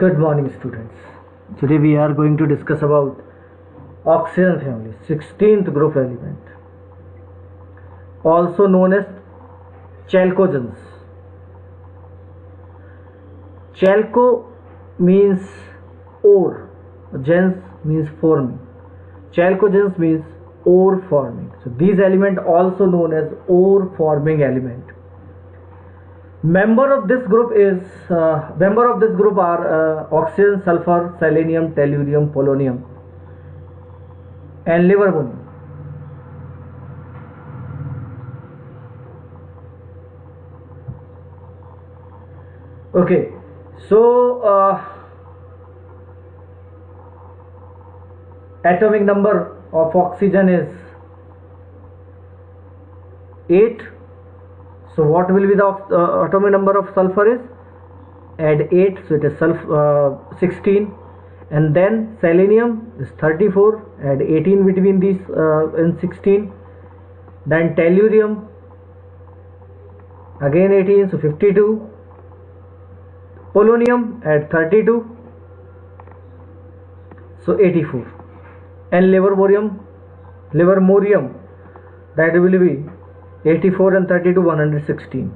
Good morning, students. Today we are going to discuss about oxygen family, 16th group element, also known as chalcogens. Chalco means ore, gens means forming. Chalcogens means ore forming. So these elements also known as ore forming element. Member of this group are oxygen, sulfur, selenium, tellurium, polonium, and livermonium. Okay, so atomic number of oxygen is 8. So what will be the atomic number of sulfur is? Add 8, so it is 16, and then selenium is 34, add 18 between these in 16, then tellurium again 18, so 52, polonium add 32, so 84, and livermorium that will be 84 and 32, 116.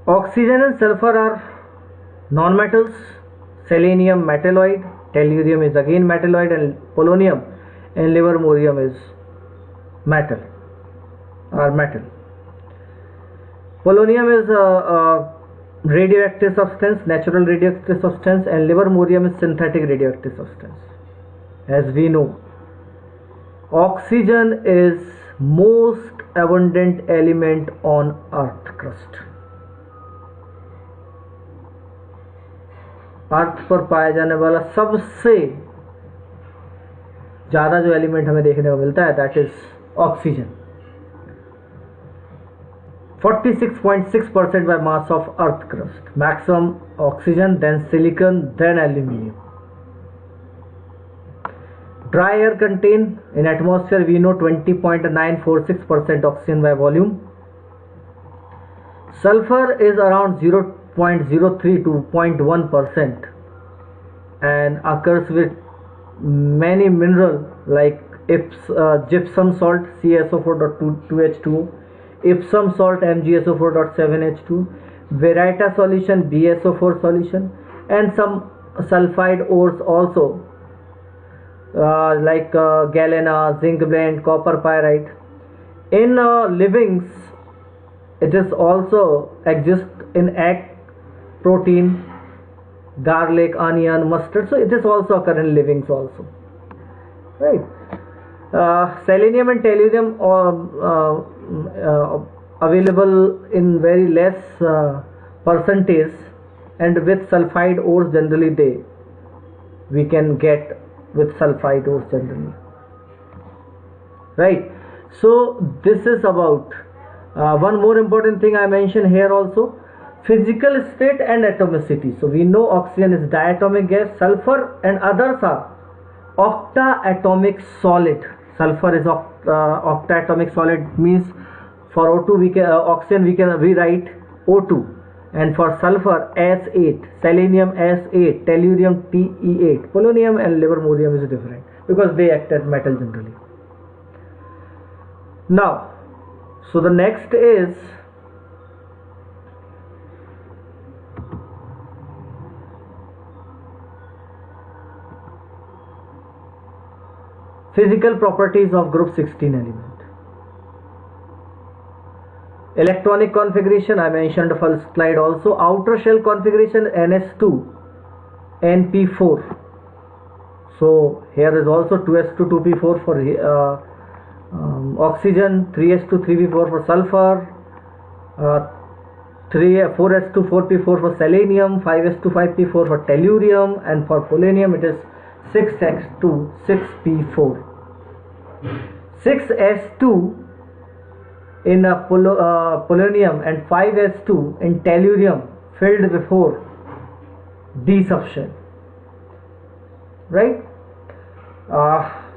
Oxygen and sulfur are non-metals. Selenium metalloid, tellurium is again metalloid, and polonium and livermorium is metal. Polonium is a radioactive substance, natural radioactive substance, and livermorium is synthetic radioactive substance. As we know, oxygen is most abundant element on earth crust. अर्थ पर पाया जाने वाला सबसे ज़्यादा जो element हमें देखने को मिलता है that is oxygen, 46.6% by mass of earth crust. Maximum oxygen, then silicon, then aluminium. Dry air contain in atmosphere we know 20.946% oxygen by volume. Sulfur is around 0.03 to 0.1% and occurs with many minerals like gypsum salt CaSO4.2H2O, Epsom salt MgSO4.7H2, Verita solution BSO4 solution, and some sulfide ores also like galena, zinc blende, copper pyrite. In livings, it is also exists in egg, protein, garlic, onion, mustard. So it is also occur in livings also, right? Selenium and tellurium available in very less percentage, and with sulfide ores generally we can get with sulfide ores generally, right? So this is about one more important thing I mentioned here also, physical state and atomicity. So we know oxygen is diatomic gas, sulfur and others are octaatomic solid. Sulfur is octaatomic solid, means for O2 oxygen we write O2, and for sulfur S8, selenium S8, tellurium Te8, polonium and livermorium is different because they act as metal generally. Now, so the next is physical properties of group 16 element. Electronic configuration I mentioned first slide also. Outer shell configuration NS2 NP4. So here is also 2s2 2p4 for oxygen, 3s2 3p4 for sulfur, 4s2 4p4 for selenium, 5s2 5p4 for tellurium, and for polonium it is 6s2 6p4. 6s2 in polonium and 5s2 in tellurium filled before D subshell, right?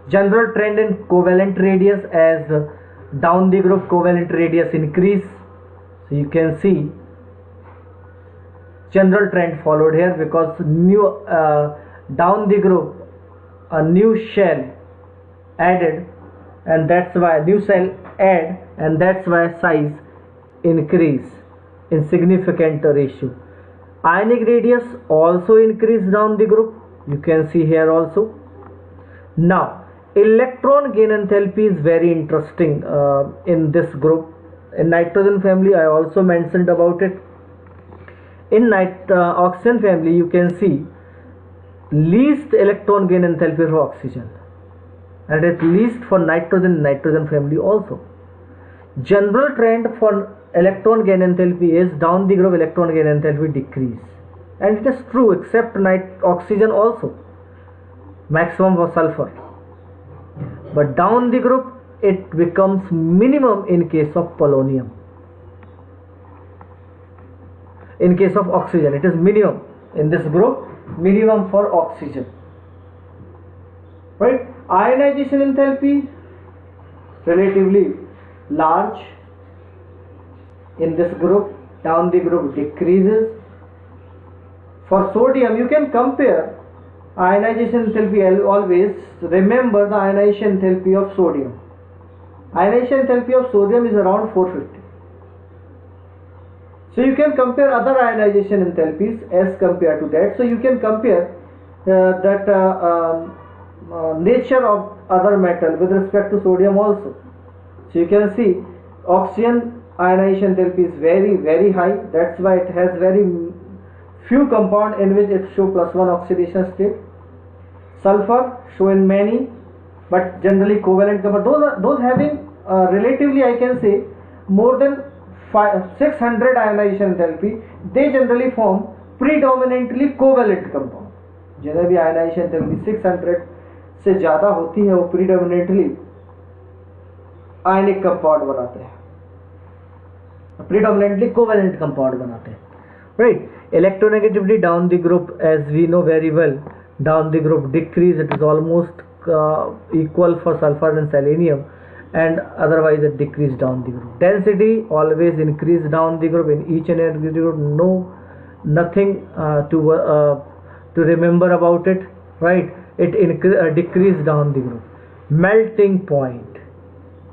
General trend in covalent radius, as down the group covalent radius increase. So you can see general trend followed here, because new down the group a new shell added, and that's why new cell add, and that's why size increase in significant ratio. Ionic radius also increase down the group, you can see here also. Now electron gain enthalpy is very interesting in this group. In nitrogen family I also mentioned about it. In oxygen family you can see least electron gain enthalpy for oxygen, and at least for nitrogen family also. General trend for electron gain enthalpy is down the group electron gain enthalpy decrease, and it is true except oxygen also, maximum for sulfur, but down the group it becomes minimum in case of polonium. In case of oxygen it is minimum in this group, minimum for oxygen, right? Ionization enthalpy relatively large in this group, down the group decreases. For sodium you can compare ionization enthalpy, always remember the ionization enthalpy of sodium. Ionization enthalpy of sodium is around 450. So you can compare other ionization enthalpies as compared to that. So you can compare nature of other metal with respect to sodium also. So you can see oxygen ionization enthalpy is very high. That's why it has very few compound in which it show +1 oxidation state. Sulfur show in many, but generally covalent compound. Those having relatively, I can say, more than 600 ionization enthalpy, they generally form predominantly covalent compound. जिन्हें भी ionization enthalpy 600 से ज़्यादा होती है वो predominantly ionic compound बनाते हैं, predominantly covalent compound बनाते हैं, right? Electronegativity down the group, as we know very well, down the group decrease. It is almost equal for sulfur and selenium, and otherwise it decrease down the group. Density always increase down the group in each and every group. Nothing to remember about it, right? It decrease down the group. Melting point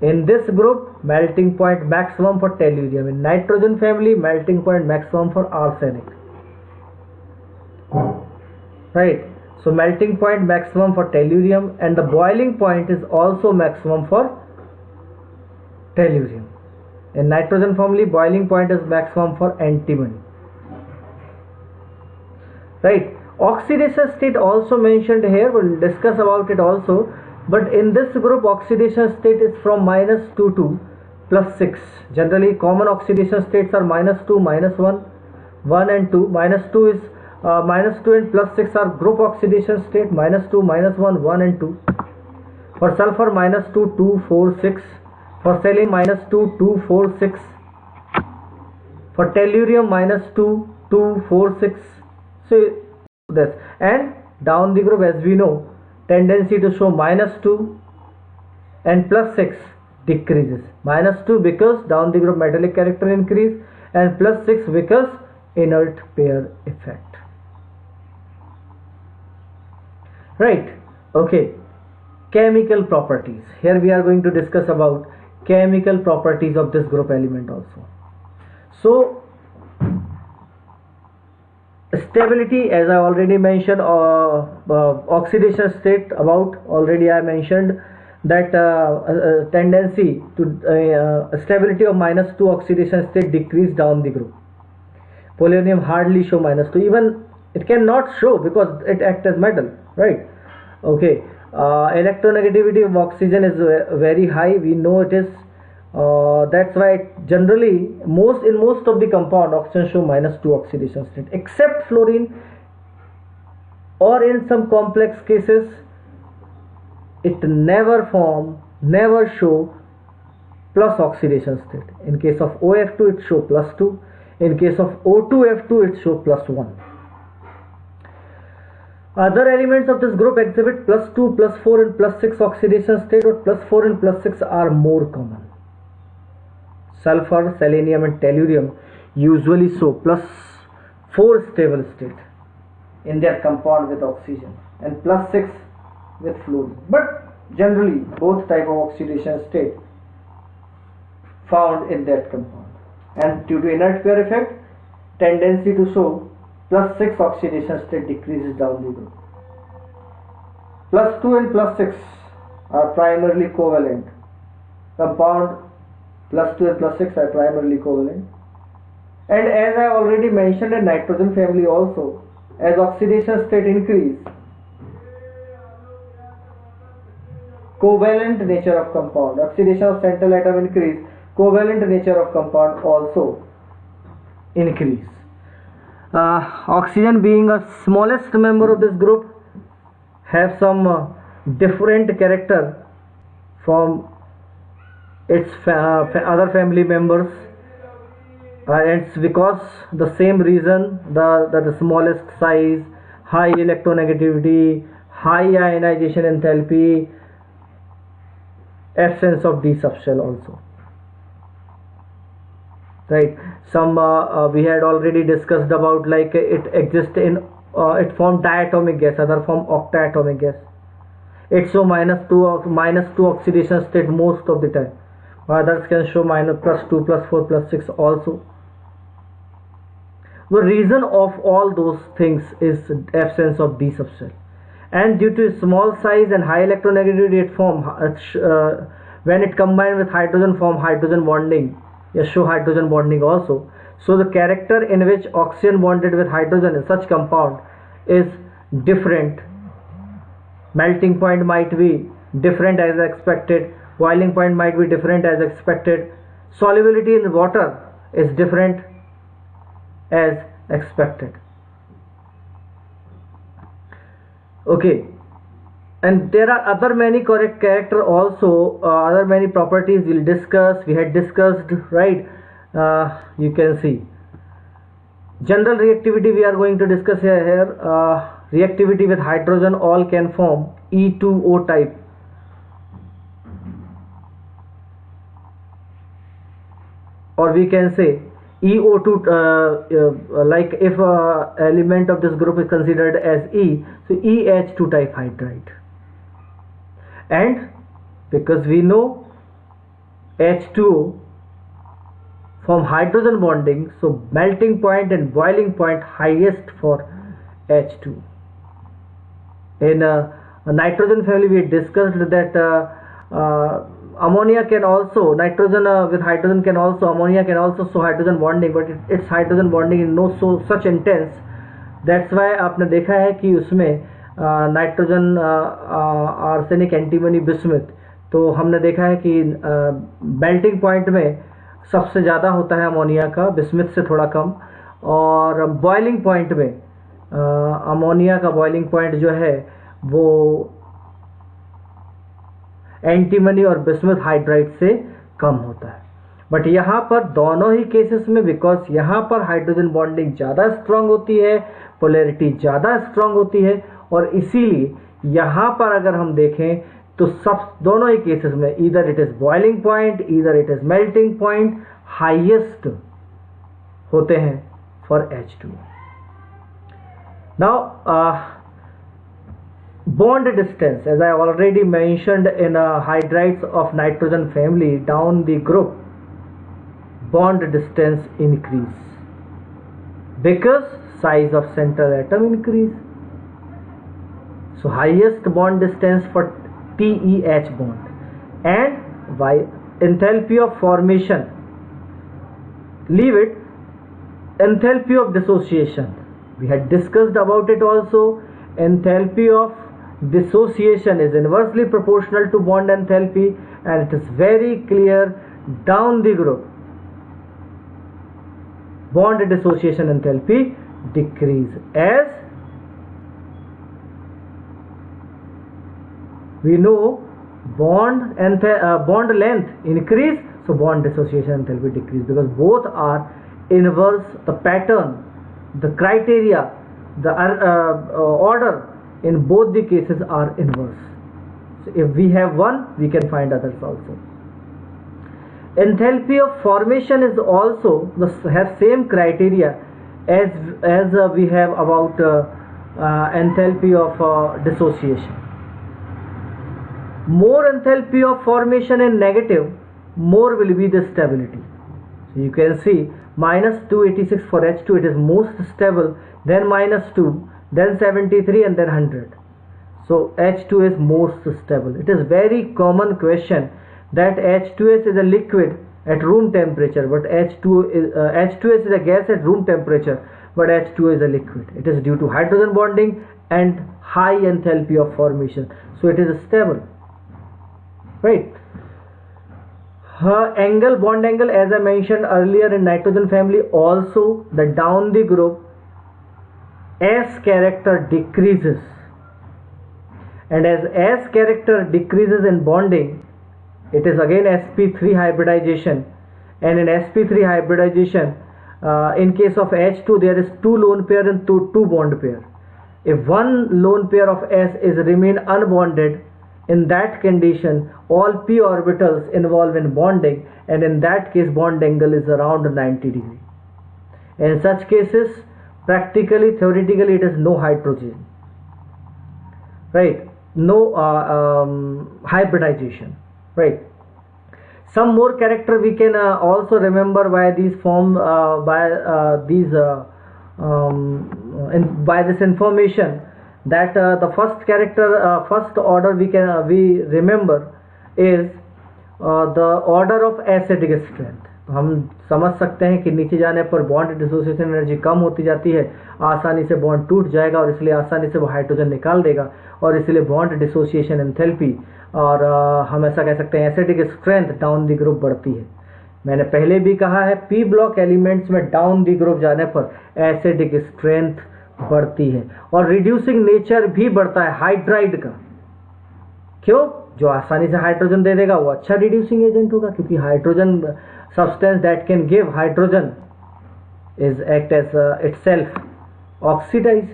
in this group, melting point maximum for tellurium. In nitrogen family, melting point maximum for arsenic, right? So melting point maximum for tellurium, and the boiling point is also maximum for tellurium. In nitrogen family, boiling point is maximum for antimony, right? Oxidation state also mentioned here, we'll discuss about it also, but in this group oxidation state is from -2 to +6. Generally common oxidation states are -2, -1, 1 and 2. -2 is -2 and +6 are group oxidation state, -2, -1, 1 and 2. For sulfur -2, 2, 4, 6. For selenium -2, 2, 4, 6. For tellurium -2, 2, 4, 6. So this, and down the group, as we know, tendency to show -2 and +6 decreases. -2 because down the group metallic character increase, and +6 because inert pair effect. Right? Okay. Chemical properties. Here we are going to discuss about chemical properties of this group element also. So stability, as I already mentioned, oxidation state about already I mentioned that tendency to stability of -2 oxidation state decrease down the group. Polonium hardly show -2, even it cannot show because it acts as metal, right? Okay. Electronegativity of oxygen is very high, we know it is. That's why generally in most of the compound oxygen show -2 oxidation state, except fluorine, or in some complex cases it never show plus oxidation state. In case of OF2 it show +2, in case of O2F2 it show +1. Other elements of this group exhibit +2, +4 and +6 oxidation state, or +4 and +6 are more common. sulfur, selenium and tellurium usually show +4 stable state in their compound with oxygen and +6 with fluorine. But generally both type of oxidation state found in that compound, and due to inert pair effect, tendency to show +6 oxidation state decreases down the group. +2 and +6 are primarily covalent. Compound +2 and +6 are primarily covalent. And as I already mentioned in nitrogen family also, as oxidation state increase, covalent nature of compound, oxidation of central atom increase, covalent nature of compound also increase. Oxygen being the smallest member of this group have some different character from its other family members, and it's because the same reason, the smallest size, high electronegativity, high ionization enthalpy, absence of d subshell also, right? Some we had already discussed about, like it exists in it formed diatomic gas, other form octatomic gas. It show -2 oxidation state most of the time. Others can show +2, +4, +6 also. The reason of all those things is absence of d subshell, and due to small size and high electronegativity, it form when it combined with hydrogen form hydrogen bonding. Yes, show hydrogen bonding also. So the character in which oxygen bonded with hydrogen in such compound is different. Melting point might be different as expected, boiling point might be different as expected, solubility in water is different as expected. Okay, and there are other many correct character also, other many properties we'll discuss, we had discussed, right? You can see general reactivity we are going to discuss here. Reactivity with hydrogen all can form E2O type, or we can say EO2, like if element of this group is considered as E, so EH2 type hydride. And because we know H2O form hydrogen bonding, so melting point and boiling point highest for H2. In a nitrogen family we discussed that ammonia can also, nitrogen with hydrogen can also, ammonia can also show hydrogen bonding, but its hydrogen bonding is no such intense. That's why आपने देखा है कि उसमें nitrogen arsenic antimony bismuth, तो हमने देखा है कि मेल्टिंग पॉइंट में सबसे ज़्यादा होता है अमोनिया का, बिस्मिथ से थोड़ा कम, और बॉइलिंग पॉइंट में अमोनिया का बॉइलिंग पॉइंट जो है वो एंटीमनी और बिस्मिथ हाइड्राइड से कम होता है. बट यहाँ पर दोनों ही केसेस में, बिकॉज यहाँ पर हाइड्रोजन बॉन्डिंग ज़्यादा स्ट्रांग होती है, पोलैरिटी ज़्यादा स्ट्रांग होती है, और इसीलिए यहाँ पर अगर हम देखें तो सब दोनों ही केसेस में either it is boiling point, either it is melting point highest होते हैं for H2. Now bond distance, as I already mentioned in hydrides of nitrogen family down the group, bond distance increase because size of central atom increase. So highest bond distance for TEH bond, and by enthalpy of formation, leave it, enthalpy of dissociation we had discussed about it also. Enthalpy of dissociation is inversely proportional to bond enthalpy, and it is very clear down the group. Bond dissociation enthalpy decrease as we know bond length increase, so bond dissociation enthalpy decrease, because both are inverse. The pattern, the criteria, the order in both the cases are inverse. So if we have one, we can find others also. Enthalpy of formation is also has same criteria as we have about enthalpy of dissociation. More enthalpy of formation in negative, more will be the stability. So you can see minus 286 for H2, it is most stable, then minus 2, then 73, and then 100. So H2 is most stable. It is very common question that H2S is a liquid at room temperature, but H2S is a gas at room temperature, but H2 is a liquid. It is due to hydrogen bonding and high enthalpy of formation, so it is stable, right? Her angle, bond angle, as I mentioned earlier in nitrogen family, also the down the group S character decreases, and as character decreases in bonding, it is again sp3 hybridization, and in sp3 hybridization, in case of H2 there is 2 lone pair and 2 bond pair. If one lone pair of S is remain unbonded, in that condition all p orbitals involved in bonding, and in that case bond angle is around 90 degree. In such cases, practically, theoretically, it is no hydrogen, right? No hybridization, right? Some more character we can also remember by these form by this information, that the first character, first order we remember is the order of acidic strength. हम समझ सकते हैं कि नीचे जाने पर bond dissociation energy कम होती जाती है, आसानी से बॉन्ड टूट जाएगा और इसलिए आसानी से वो हाइड्रोजन निकाल देगा, और इसलिए बॉन्ड डिसोसिएशन एंथैल्पी, और हम ऐसा कह सकते हैं acidic strength down the group बढ़ती है. मैंने पहले भी कहा है पी ब्लॉक एलिमेंट्स में डाउन द ग्रुप जाने पर एसिडिक स्ट्रेंथ बढ़ती है, और रिड्यूसिंग नेचर भी बढ़ता है हाइड्राइड का. क्यों? जो आसानी से हाइड्रोजन दे देगा वो अच्छा रिड्यूसिंग एजेंट होगा, क्योंकि hydrogen substance that can give hydrogen is act as itself oxidize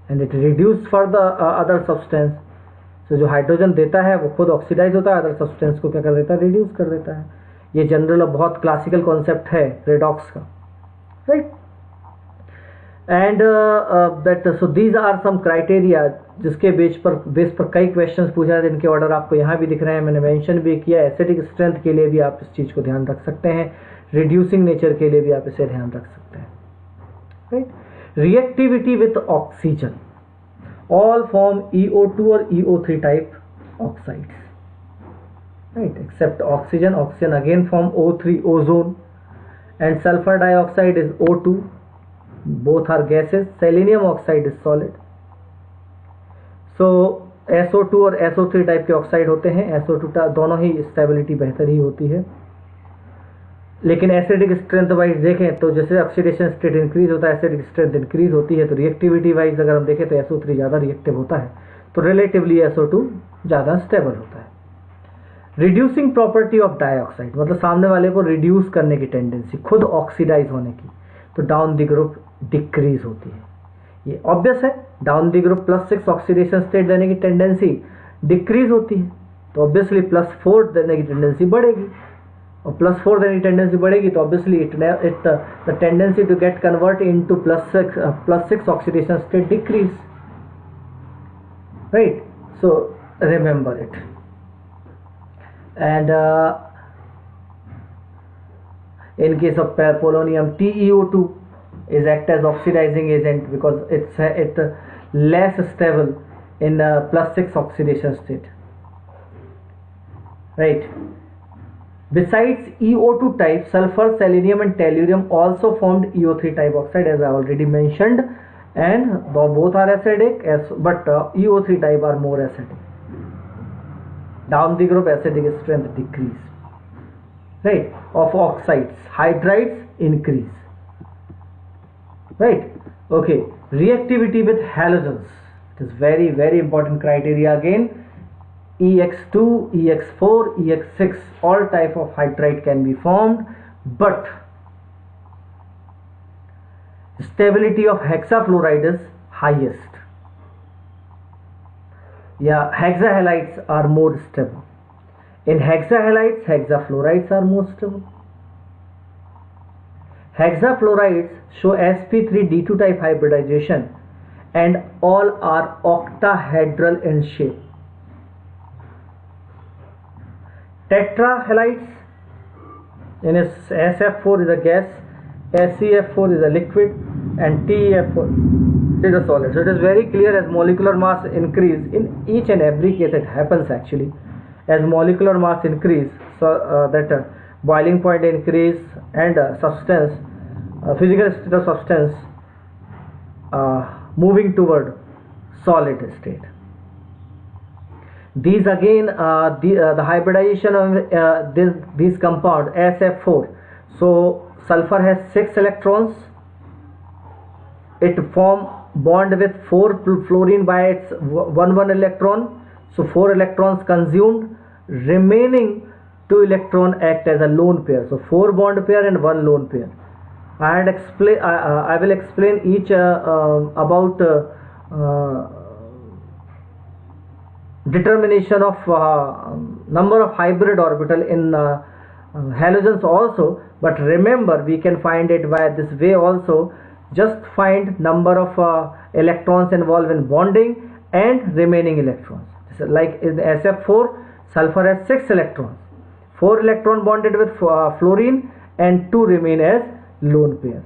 and it reduce for the other substance. So जो हाइड्रोजन देता है वो खुद ऑक्सीडाइज होता है, अदर सब्सटेंस को क्या कर देता है, रिड्यूस कर देता है. ये जनरल बहुत क्लासिकल कॉन्सेप्ट है रेडॉक्स का, right? And that so these are some criteria जिसके बेस पर कई क्वेश्चंस पूछा है, जिनके ऑर्डर आपको यहाँ भी दिख रहे हैं, मैंने मेंशन भी किया. एसिडिक स्ट्रेंथ के लिए भी आप इस चीज़ को ध्यान रख सकते हैं, रिड्यूसिंग नेचर के लिए भी आप इसे ध्यान रख सकते हैं, right? Reactivity with oxygen, all form EO2 और EO3 type oxides, right, except oxygen. Oxygen again form O3 ozone, and sulphur dioxide is O2. both are gases. Selenium oxide is solid. So SO2 और SO3 type के oxide होते हैं. SO2 दोनों ही stability बेहतर ही होती है, लेकिन एसिडिक स्ट्रेंथ वाइज देखें तो जैसे ऑक्सीडेशन स्टेट इंक्रीज होता है एसिडिक स्ट्रेंथ इंक्रीज होती है. तो रिएक्टिविटी वाइज अगर हम देखें तो SO3 ज़्यादा रिएक्टिव होता है, तो रिलेटिवली SO2 ज़्यादा स्टेबल होता है. रिड्यूसिंग प्रॉपर्टी ऑफ डाइऑक्साइड, मतलब सामने वाले को रिड्यूस करने की टेंडेंसी, खुद ऑक्सीडाइज होने की, तो डाउन द ग्रुप डिक्रीज होती है. ये ऑब्वियस है, down the group +6 oxidation state देने की टेंडेंसी डिक्रीज होती है, तो ऑब्वियसली +4 देने की टेंडेंसी बढ़ेगी, और +4 देने की टेंडेंसी बढ़ेगी तो obviously the tendency to get convert into +6 oxidation state decrease, right? So remember it. And in case of polonium, TeO2 is act as oxidizing agent because it's less stable in +6 oxidation state, right? Besides EO2 type, sulfur, selenium and tellurium also formed EO3 type oxide, as I already mentioned, and both are acidic, but EO3 type are more acidic. Down the group acidic strength decrease, right, of oxides. Hydrides increase, right? Okay, reactivity with halogens, it is very very important criteria again. EX2, EX4, EX6, all type of hydride can be formed, but stability of hexafluoride is highest. Yeah, hexahalides are more stable. In hexahalides, hexafluorides are more stable. Hexafluorides show sp3d2 type hybridization and all are octahedral in shape. Tetrahalides, in SF4 is a gas, SeF4 is a liquid, and TeF4 is a solid. So it is very clear, as molecular mass increase, in each and every case it happens actually, as molecular mass increase, so that boiling point increase and substance, physical state of substance moving toward solid state. These again, the hybridization of these compound SF4. So sulfur has 6 electrons. It form bond with 4 fluorine by its 1 electron. So 4 electrons consumed. Remaining 2 electron act as a lone pair. So 4 bond pair and 1 lone pair. I will explain each about determination of number of hybrid orbital in halogens also, but remember we can find it by this way also. Just find number of electrons involved in bonding and remaining electrons. So like in SF4, sulfur has 6 electrons, 4 electron bonded with fluorine and 2 remain as lone pair.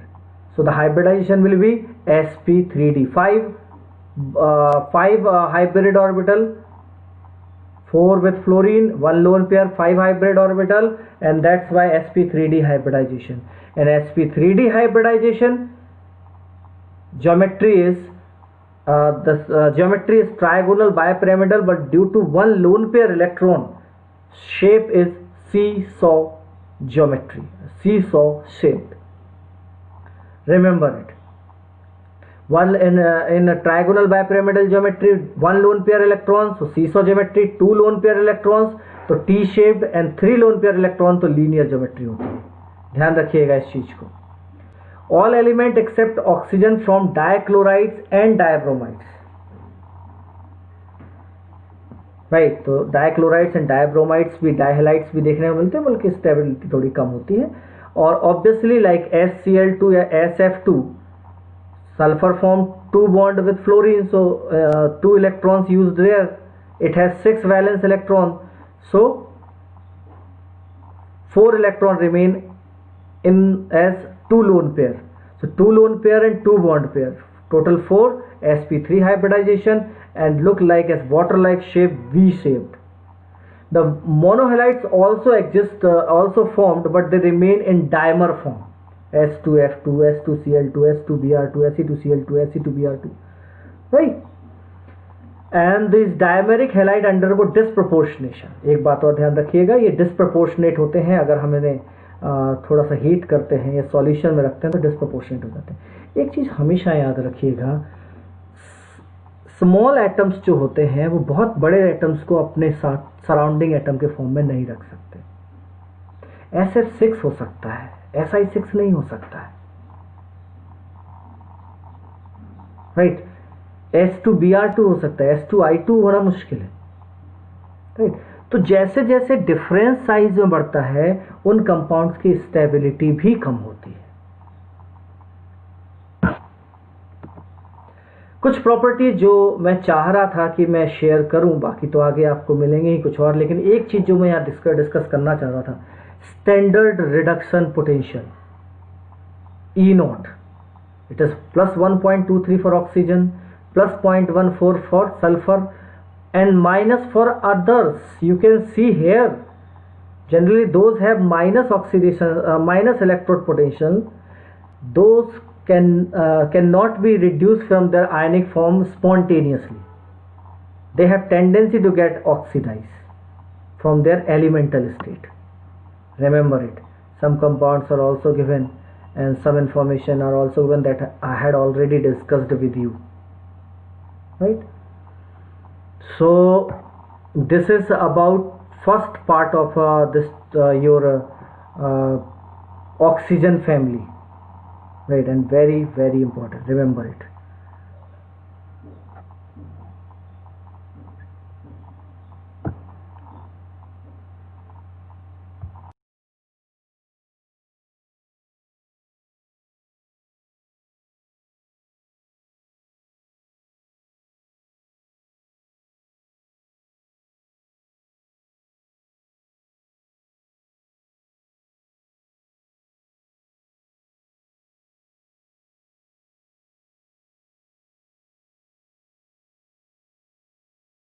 So the hybridization will be sp3d, 5 hybrid orbital, 4 with fluorine, 1 lone pair, 5 hybrid orbital, and that's why sp3d hybridization. And sp3d hybridization geometry is geometry is trigonal bipyramidal, but due to 1 lone pair electron, shape is seesaw geometry, seesaw shaped. Remember it. One in a trigonal bipyramidal geometry, 1 lone pair electrons, so seesaw geometry, 2 lone pair electrons तो T shaped, and 3 lone pair electron तो linear geometry होती है. ध्यान रखिएगा इस चीज को. All element except oxygen from dichlorides and dibromides. Right, तो डाइक्लोराइड्स एंड डायब्रोमाइड्स भी, डाइहलाइड्स भी देखने को मिलते हैं, बल्कि स्टेबिलिटी थोड़ी कम होती है. और ऑब्वियसली लाइक SCl2 या SF2, sulfur form 2 bond with fluorine, so 2 electrons used there. It has 6 valence electron, so 4 electron remain in as 2 lone pair. So 2 lone pair and 2 bond pair, total 4, sp3 hybridization, and look like as water-like shape, V-shaped. The monohalides also exist, also formed, but they remain in dimer form. S2F2, S2Cl2, S2Br2, Se2Cl2, Se2Br2, right? And these dimeric halide undergo disproportionation. एक बात और ध्यान रखिएगा, ये disproportionate होते हैं अगर हम इन्हें थोड़ा सा हीट करते हैं या सॉल्यूशन में रखते हैं तो डिस्प्रपोर्शनेट हो जाते हैं. एक चीज़ हमेशा याद रखिएगा, स्मॉल एटम्स जो होते हैं वो बहुत बड़े एटम्स को अपने साथ सराउंडिंग एटम के फॉर्म में नहीं रख सकते. SF6 हो सकता है, Si6 नहीं हो सकता है, राइट. S2Br2 हो सकता है, S2I2 होना मुश्किल है, राइट. तो जैसे जैसे डिफरेंस साइज में बढ़ता है उन कंपाउंड्स की स्टेबिलिटी भी कम होती है. कुछ प्रॉपर्टी जो मैं चाह रहा था कि मैं शेयर करूं, बाकी तो आगे आपको मिलेंगे ही कुछ और, लेकिन एक चीज जो मैं यहाँ डिस्कस करना चाह रहा था, standard reduction potential E0. It is +1.23 for oxygen, +0.14 for sulphur, and minus for others. You can see here generally those have minus oxidation, minus electrode potential. Those cannot be reduced from their ionic form spontaneously. They have tendency to get oxidized from their elemental state. Remember it. Some compounds are also given and some information are also given that I had already discussed with you, right? So this is about first part of this your oxygen family, right, and very important, remember it.